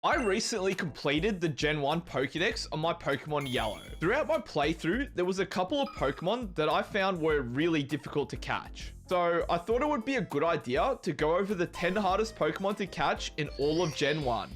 I recently completed the Gen 1 Pokédex on my Pokemon Yellow. Throughout my playthrough, there was a couple of Pokemon that I found were really difficult to catch. So I thought it would be a good idea to go over the 10 hardest Pokemon to catch in all of Gen 1.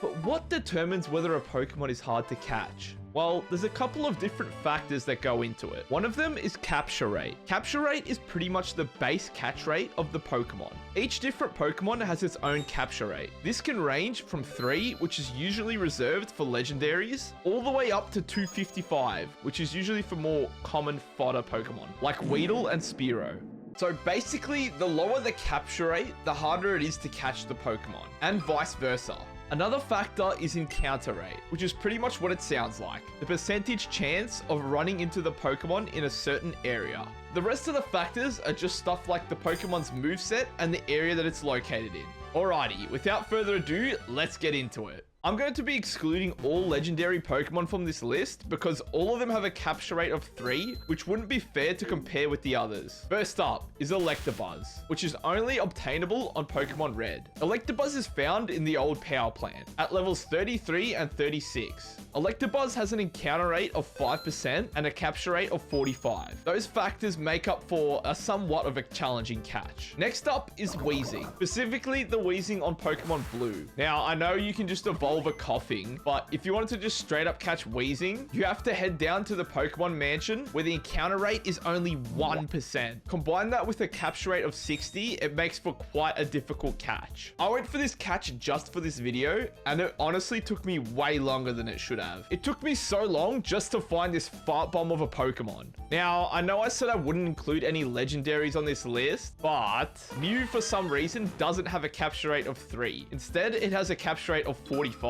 But what determines whether a Pokemon is hard to catch? Well, there's a couple of different factors that go into it. One of them is capture rate. Capture rate is pretty much the base catch rate of the Pokemon. Each different Pokemon has its own capture rate. This can range from 3, which is usually reserved for legendaries, all the way up to 255, which is usually for more common fodder Pokemon, like Weedle and Spearow. So basically, the lower the capture rate, the harder it is to catch the Pokemon, and vice versa. Another factor is encounter rate, which is pretty much what it sounds like. The percentage chance of running into the Pokemon in a certain area. The rest of the factors are just stuff like the Pokemon's moveset and the area that it's located in. Alrighty, without further ado, let's get into it. I'm going to be excluding all legendary Pokemon from this list because all of them have a capture rate of 3, which wouldn't be fair to compare with the others. First up is Electabuzz, which is only obtainable on Pokemon Red. Electabuzz is found in the old Power Plant at levels 33 and 36. Electabuzz has an encounter rate of 5% and a capture rate of 45. Those factors make up for a somewhat of a challenging catch. Next up is Weezing, specifically the Weezing on Pokemon Blue. Now, I know you can just evolve a Coughing, but if you wanted to just straight up catch Weezing, you have to head down to the Pokemon Mansion where the encounter rate is only 1%. Combine that with a capture rate of 60, it makes for quite a difficult catch. I went for this catch just for this video, and it honestly took me way longer than it should have. It took me so long just to find this fart bomb of a Pokemon. Now, I know I said I wouldn't include any legendaries on this list, but Mew for some reason doesn't have a capture rate of 3. Instead, it has a capture rate of 45.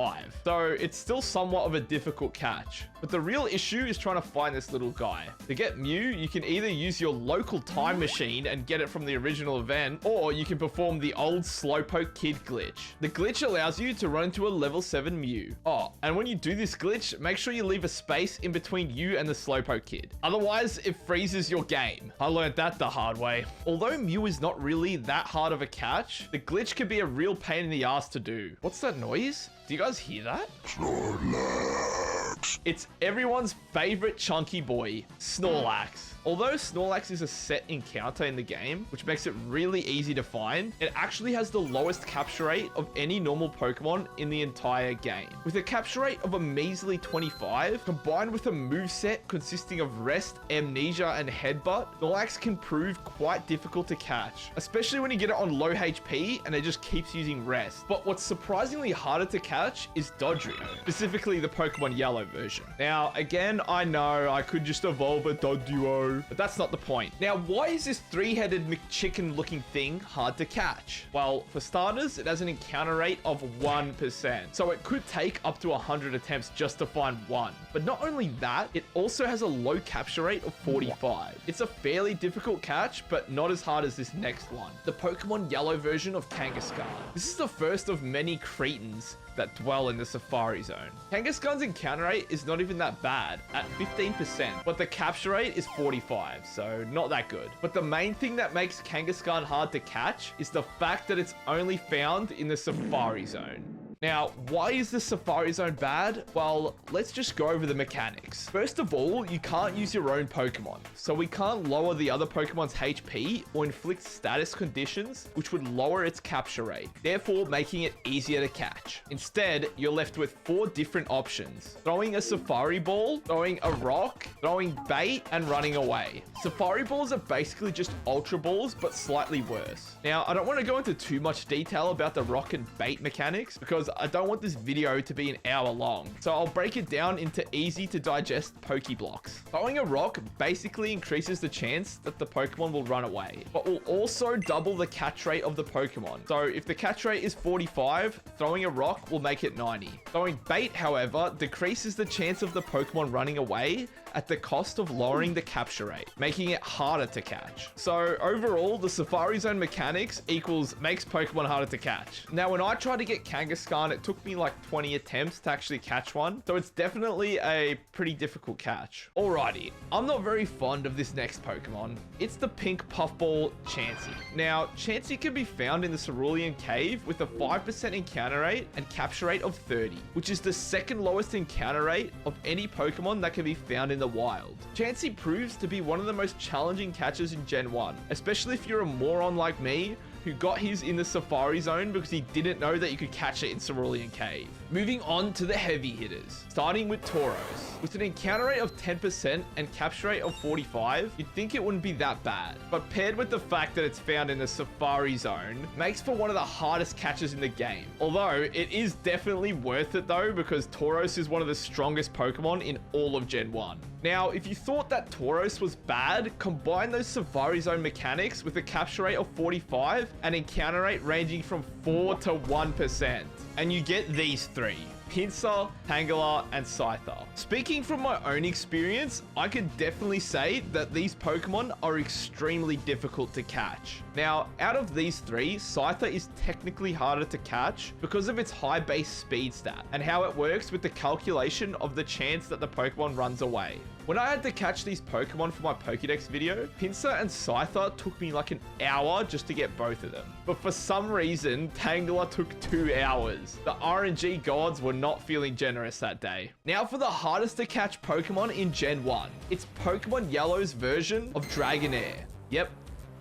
So it's still somewhat of a difficult catch. But the real issue is trying to find this little guy. To get Mew, you can either use your local time machine and get it from the original event, or you can perform the old Slowpoke Kid glitch. The glitch allows you to run into a level 7 Mew. Oh, and when you do this glitch, make sure you leave a space in between you and the Slowpoke Kid. Otherwise, it freezes your game. I learned that the hard way. Although Mew is not really that hard of a catch, the glitch can be a real pain in the ass to do. What's that noise? Do you guys hear that? Snorlax. It's everyone's favorite chunky boy, Snorlax. Although Snorlax is a set encounter in the game, which makes it really easy to find, it actually has the lowest capture rate of any normal Pokemon in the entire game. With a capture rate of a measly 25, combined with a moveset consisting of Rest, Amnesia, and Headbutt, Snorlax can prove quite difficult to catch, especially when you get it on low HP and it just keeps using Rest. But what's surprisingly harder to catch is Dodrio, specifically the Pokemon Yellow version. Now, again, I know I could just evolve a Dodrio, but that's not the point. Now, why is this three-headed McChicken looking thing hard to catch? Well, for starters, it has an encounter rate of 1%. So it could take up to 100 attempts just to find one. But not only that, it also has a low capture rate of 45. It's a fairly difficult catch, but not as hard as this next one. The Pokemon Yellow version of Kangaskhan. This is the first of many cretins that dwell in the Safari Zone. Kangaskhan's encounter rate is not even that bad, at 15%, but the capture rate is 45, so not that good. But the main thing that makes Kangaskhan hard to catch is the fact that it's only found in the Safari Zone. Now, why is the Safari Zone bad? Well, let's just go over the mechanics. First of all, you can't use your own Pokemon, so we can't lower the other Pokemon's HP or inflict status conditions, which would lower its capture rate, therefore making it easier to catch. Instead, you're left with 4 different options: throwing a Safari Ball, throwing a rock, throwing bait, and running away. Safari Balls are basically just Ultra Balls, but slightly worse. Now, I don't want to go into too much detail about the rock and bait mechanics because I don't want this video to be an hour long, so I'll break it down into easy to digest Pokeblocks. Throwing a rock basically increases the chance that the Pokemon will run away, but will also double the catch rate of the Pokemon. So if the catch rate is 45, throwing a rock will make it 90. Throwing bait, however, decreases the chance of the Pokemon running away, at the cost of lowering the capture rate, making it harder to catch. So overall, the Safari Zone mechanics equals makes Pokemon harder to catch. Now, when I tried to get Kangaskhan, it took me like 20 attempts to actually catch one. So it's definitely a pretty difficult catch. Alrighty, I'm not very fond of this next Pokemon. It's the pink puffball Chansey. Now, Chansey can be found in the Cerulean Cave with a 5% encounter rate and capture rate of 30, which is the second lowest encounter rate of any Pokemon that can be found in the wild. Chansey proves to be one of the most challenging catches in Gen 1, especially if you're a moron like me who got his in the Safari Zone because he didn't know that you could catch it in Cerulean Cave. Moving on to the heavy hitters, starting with Tauros. With an encounter rate of 10% and capture rate of 45, you'd think it wouldn't be that bad, but paired with the fact that it's found in the Safari Zone, makes for one of the hardest catches in the game. Although, it is definitely worth it though, because Tauros is one of the strongest Pokemon in all of Gen 1. Now, if you thought that Tauros was bad, combine those Safari Zone mechanics with a capture rate of 45 and encounter rate ranging from 4 to 1%, and you get these three: Pinsir, Tangela, and Scyther. Speaking from my own experience, I can definitely say that these Pokemon are extremely difficult to catch. Now, out of these three, Scyther is technically harder to catch because of its high base speed stat and how it works with the calculation of the chance that the Pokemon runs away. When I had to catch these Pokemon for my Pokédex video, Pinsir and Scyther took me like an hour just to get both of them. But for some reason, Tangela took 2 hours. The RNG gods were not feeling generous that day. Now for the hardest to catch Pokemon in Gen 1. It's Pokemon Yellow's version of Dragonair. Yep,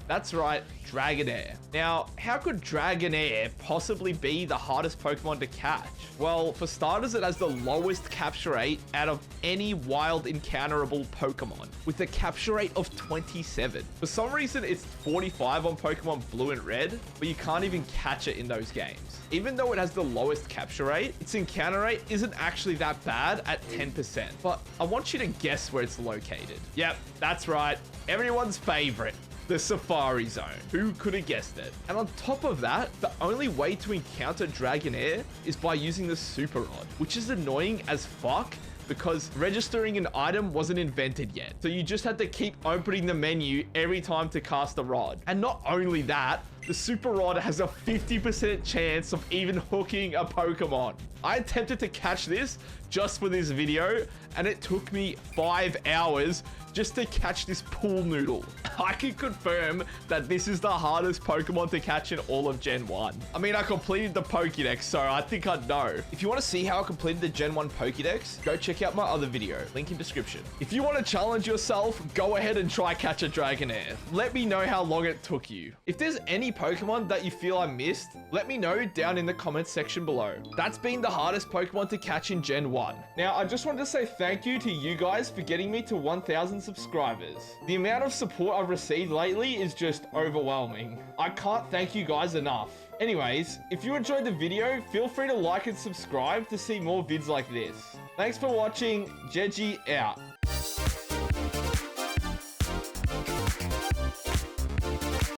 that's right, Dragonair. Now, how could Dragonair possibly be the hardest Pokemon to catch? Well, for starters, it has the lowest capture rate out of any wild encounterable Pokemon, with a capture rate of 27. For some reason, it's 45 on Pokemon Blue and Red, but you can't even catch it in those games. Even though it has the lowest capture rate, its encounter rate isn't actually that bad at 10%. But I want you to guess where it's located. Yep, that's right, everyone's favorite, the Safari Zone. Who could have guessed it? And on top of that, the only way to encounter Dragonair is by using the Super Rod, which is annoying as fuck because registering an item wasn't invented yet. So you just had to keep opening the menu every time to cast a rod. And not only that, the Super Rod has a 50% chance of even hooking a Pokemon. I attempted to catch this just for this video, and it took me 5 hours just to catch this pool noodle. I can confirm that this is the hardest Pokemon to catch in all of Gen 1. I mean, I completed the Pokédex, so I think I'd know. If you want to see how I completed the Gen 1 Pokédex, go check out my other video, link in description. If you want to challenge yourself, go ahead and try catch a Dragonair. Let me know how long it took you. If there's any Pokemon that you feel I missed, let me know down in the comments section below. That's been the hardest Pokemon to catch in Gen 1. Now, I just wanted to say thank you to you guys for getting me to 1,000 subscribers. The amount of support I've received lately is just overwhelming. I can't thank you guys enough. Anyways, if you enjoyed the video, feel free to like and subscribe to see more vids like this. Thanks for watching. Jeji out.